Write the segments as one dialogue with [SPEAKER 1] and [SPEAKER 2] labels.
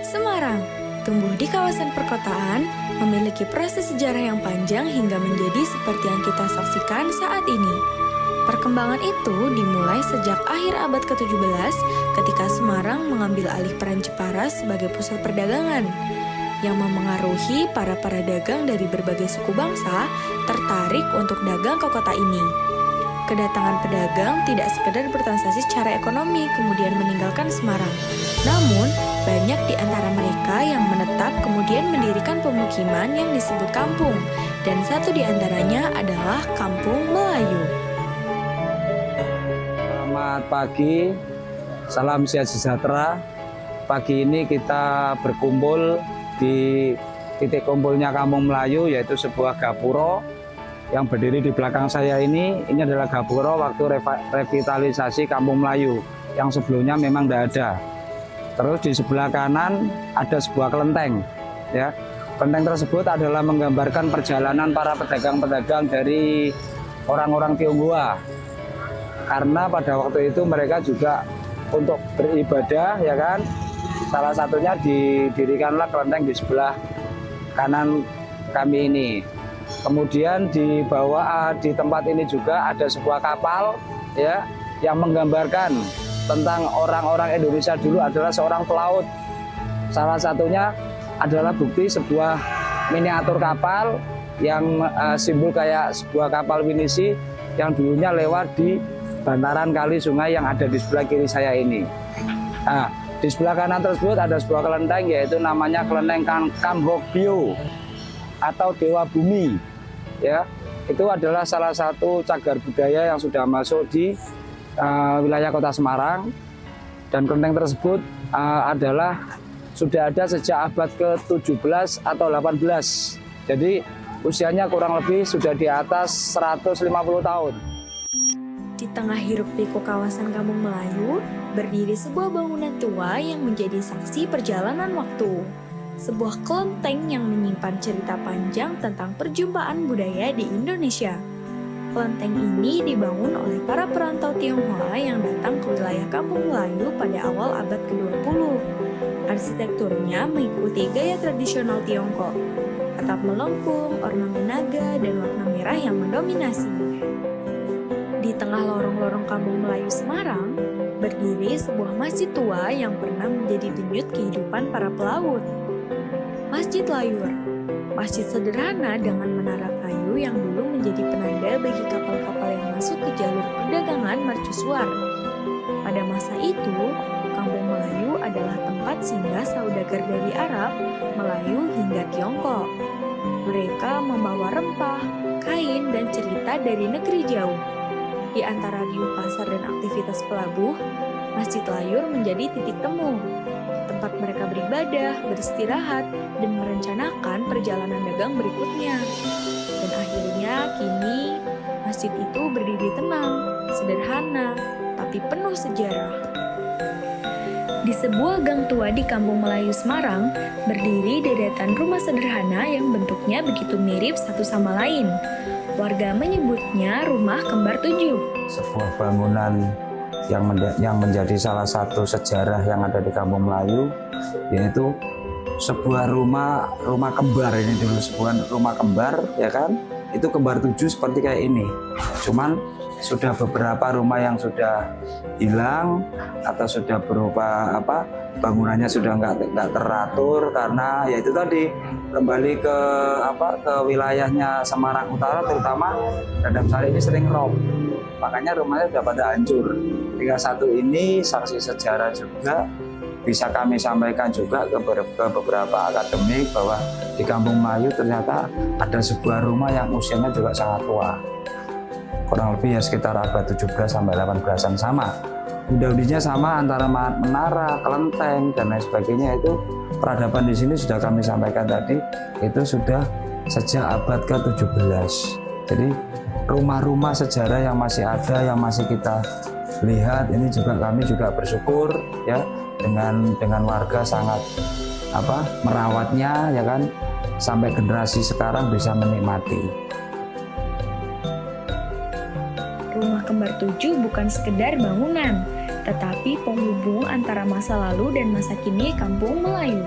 [SPEAKER 1] Semarang, tumbuh di kawasan perkotaan, memiliki proses sejarah yang panjang hingga menjadi seperti yang kita saksikan saat ini. Perkembangan itu dimulai sejak akhir abad ke-17 ketika Semarang mengambil alih peran Jepara sebagai pusat perdagangan yang memengaruhi para dagang dari berbagai suku bangsa tertarik untuk dagang ke kota ini. Kedatangan pedagang tidak sekedar bertransaksi secara ekonomi kemudian meninggalkan Semarang. Namun, banyak di antara mereka yang menetap kemudian mendirikan pemukiman yang disebut kampung, dan satu di antaranya adalah Kampung Melayu.
[SPEAKER 2] Selamat pagi, salam sejahtera. Pagi ini kita berkumpul di titik kumpulnya Kampung Melayu, yaitu sebuah gapura yang berdiri di belakang saya ini adalah gapura waktu revitalisasi Kampung Melayu yang sebelumnya memang tidak ada. Terus di sebelah kanan ada sebuah kelenteng, ya. Kelenteng tersebut adalah menggambarkan perjalanan para pedagang-pedagang dari orang-orang Tionghoa. Karena pada waktu itu mereka juga untuk beribadah, ya kan. Salah satunya didirikanlah kelenteng di sebelah kanan kami ini. Kemudian di bawah di tempat ini juga ada sebuah kapal, ya, yang menggambarkan tentang orang-orang Indonesia dulu adalah seorang pelaut. Salah satunya adalah bukti sebuah miniatur kapal yang simbol kayak sebuah kapal pinisi yang dulunya lewat di bantaran kali sungai yang ada di sebelah kiri saya ini. Nah, di sebelah kanan tersebut ada sebuah kelenteng, yaitu namanya kelenteng Kambokbyo atau Dewa Bumi, ya. Itu adalah salah satu cagar budaya yang sudah masuk di wilayah kota Semarang, dan kelenteng tersebut adalah sudah ada sejak abad ke-17 atau 18. Jadi usianya kurang lebih sudah di atas 150 tahun.
[SPEAKER 1] Di tengah hiruk-pikuk kawasan Kampung Melayu, berdiri sebuah bangunan tua yang menjadi saksi perjalanan waktu. Sebuah kelenteng yang menyimpan cerita panjang tentang perjumpaan budaya di Indonesia. Kelenteng ini dibangun oleh para perantau Tionghoa yang datang ke wilayah Kampung Melayu pada awal abad ke-20. Arsitekturnya mengikuti gaya tradisional Tiongkok. Atap melengkung, ornamen naga, dan warna merah yang mendominasi. Di tengah lorong-lorong Kampung Melayu Semarang, berdiri sebuah masjid tua yang pernah menjadi denyut kehidupan para pelaut. Masjid Layur, masjid sederhana dengan menara kayu yang dulu menjadi penanda bagi kapal-kapal yang masuk ke jalur perdagangan mercusuar. Pada masa itu, Kampung Melayu adalah tempat singgah saudagar dari Arab, Melayu hingga Tiongkok. Mereka membawa rempah, kain, dan cerita dari negeri jauh. Di antara riuh pasar dan aktivitas pelabuh, Masjid Layur menjadi titik temu, tempat mereka beribadah, beristirahat, dan merencanakan perjalanan dagang berikutnya. Dan akhirnya kini masjid itu berdiri tenang, sederhana, tapi penuh sejarah. Di sebuah gang tua di Kampung Melayu Semarang, berdiri deretan rumah sederhana yang bentuknya begitu mirip satu sama lain. Warga menyebutnya rumah kembar 7.
[SPEAKER 2] Sebuah bangunan yang menjadi salah satu sejarah yang ada di Kampung Melayu, yaitu sebuah rumah kembar. Ini dulu sebuah rumah kembar, ya kan? Itu kembar 7 seperti kayak ini. Cuman sudah beberapa rumah yang sudah hilang atau sudah berupa bangunannya sudah nggak teratur, karena ya itu tadi kembali ke wilayahnya Semarang Utara, terutama Dadap Sari ini sering rob, makanya rumahnya sudah pada hancur. Tinggal satu ini saksi sejarah juga bisa kami sampaikan juga ke beberapa akademik bahwa di Kampung Melayu ternyata ada sebuah rumah yang usianya juga sangat tua, kurang lebih ya sekitar abad 17 sampai 18-an sama. Benda-bendanya sama antara menara, kelenteng, dan lain sebagainya. Itu peradaban di sini sudah kami sampaikan tadi, itu sudah sejak abad ke-17. Jadi rumah-rumah sejarah yang masih ada, yang masih kita lihat, ini juga kami juga bersyukur ya dengan warga sangat merawatnya, ya kan, sampai generasi sekarang bisa menikmati.
[SPEAKER 1] Rumah kembar 7 bukan sekedar bangunan, tetapi penghubung antara masa lalu dan masa kini Kampung Melayu.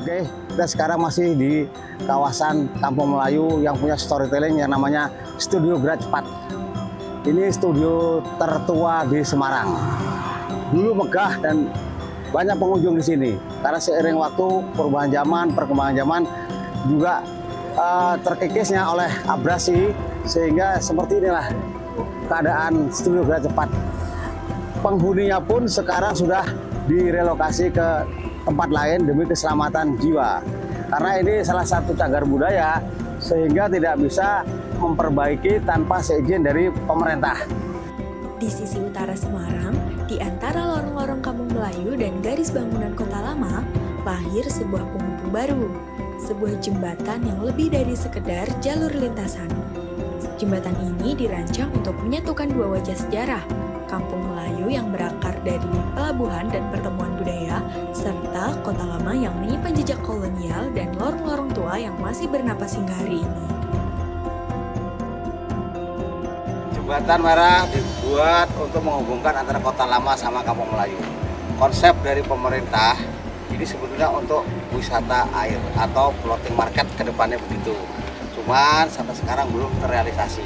[SPEAKER 3] Oke, kita sekarang masih di kawasan Kampung Melayu yang punya storytelling yang namanya Studio Gerak Cepat. Ini studio tertua di Semarang. Dulu megah dan banyak pengunjung di sini. Karena seiring waktu, perubahan zaman, perkembangan zaman juga terkikisnya oleh abrasi, sehingga seperti inilah keadaan Studio Gerak Cepat. Penghuninya pun sekarang sudah direlokasi ke tempat lain demi keselamatan jiwa. Karena ini salah satu cagar budaya, sehingga tidak bisa memperbaiki tanpa seizin dari pemerintah.
[SPEAKER 1] Di sisi utara Semarang, di antara lorong-lorong Kampung Melayu dan garis bangunan kota lama, lahir sebuah penghubung baru, sebuah jembatan yang lebih dari sekedar jalur lintasan. Jembatan ini dirancang untuk menyatukan dua wajah sejarah, Kampung Melayu yang berakar dari pelabuhan dan pertemuan budaya, serta kota lama yang menyimpan jejak kolonial dan lorong-lorong tua yang masih bernapas hingga hari ini.
[SPEAKER 3] Jembatan merah dibuat untuk menghubungkan antara kota lama sama Kampung Melayu. Konsep dari pemerintah ini sebetulnya untuk wisata air atau floating market ke depannya begitu. Cuman sampai sekarang belum terrealisasi.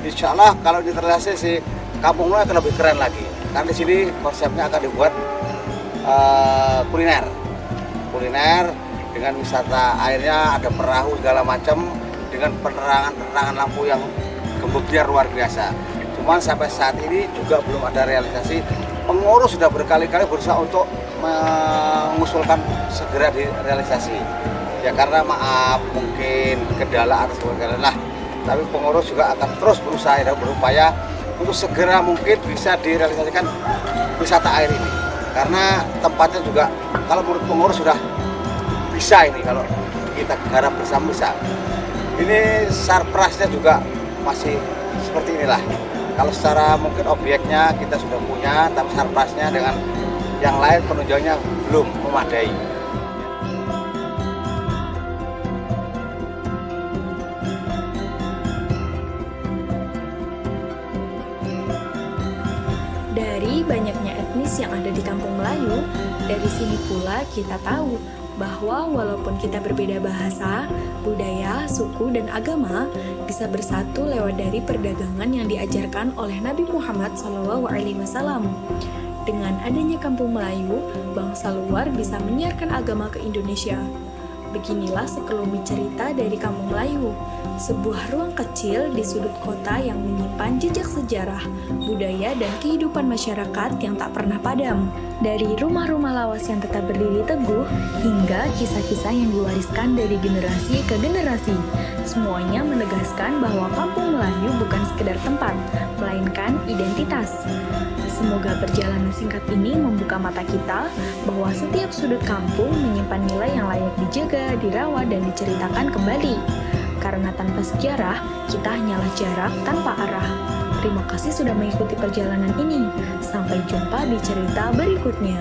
[SPEAKER 3] Insya Allah kalau ini terrealisasi, Kampung Melayu akan lebih keren lagi. Karena di sini konsepnya akan dibuat kuliner dengan wisata airnya, ada perahu segala macam dengan penerangan lampu yang gemerlap luar biasa. Cuman sampai saat ini juga belum ada realisasi. Pengurus sudah berkali-kali berusaha untuk mengusulkan segera direalisasi. Ya karena maaf mungkin kendala atau sebagainya lah. Tapi pengurus juga akan terus berusaha dan berupaya untuk segera mungkin bisa direalisasikan wisata air ini. Karena tempatnya juga kalau menurut pengurus sudah bisa ini, kalau kita garap bersama bisa. Ini surprise-nya juga masih seperti inilah. Kalau secara mungkin objeknya kita sudah punya, tapi surprise-nya dengan yang lain penunjangnya belum memadai.
[SPEAKER 1] Dari banyaknya etnis yang ada di Kampung Melayu, dari sini pula kita tahu bahwa walaupun kita berbeda bahasa, budaya, suku, dan agama, bisa bersatu lewat dari perdagangan yang diajarkan oleh Nabi Muhammad SAW. Dengan adanya Kampung Melayu, bangsa luar bisa menyiarkan agama ke Indonesia. Beginilah sekelumit cerita dari Kampung Melayu, sebuah ruang kecil di sudut kota yang menyimpan jejak sejarah, budaya, dan kehidupan masyarakat yang tak pernah padam. Dari rumah-rumah lawas yang tetap berdiri teguh, hingga kisah-kisah yang diwariskan dari generasi ke generasi. Semuanya menegaskan bahwa Kampung Melayu bukan sekedar tempat, melainkan identitas. Semoga perjalanan singkat ini membuka mata kita bahwa setiap sudut kampung menyimpan nilai yang layak dijaga, dirawat, dan diceritakan kembali. Karena tanpa sejarah, kita hanyalah jarak tanpa arah. Terima kasih sudah mengikuti perjalanan ini. Sampai jumpa di cerita berikutnya.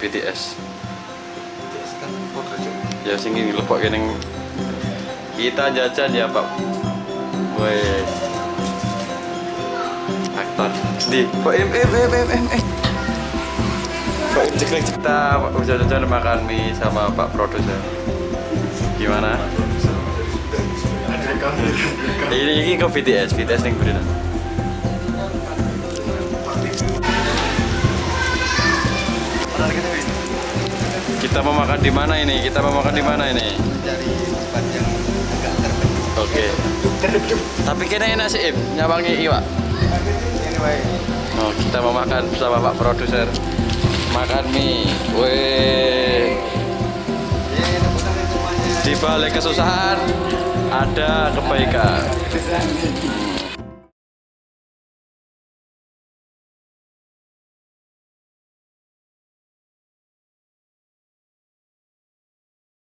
[SPEAKER 4] BTS. Ya sing ini lho Pak keneng kita jajan ya Pak. Woi. Aktor. Di Pak Pak cek kita jajan makan mie sama Pak produser. Gimana? Ini ke BTS yang bener. Kita mau makan di mana ini? Cari tempat yang agak terpencil. Oke. Tapi kena enak sih, nyabangi iwak.
[SPEAKER 3] Ini baik.
[SPEAKER 4] Oh, kita mau makan bersama Pak Produser. Makan mie. Weh. Di balik kesusahan ada kebaikan.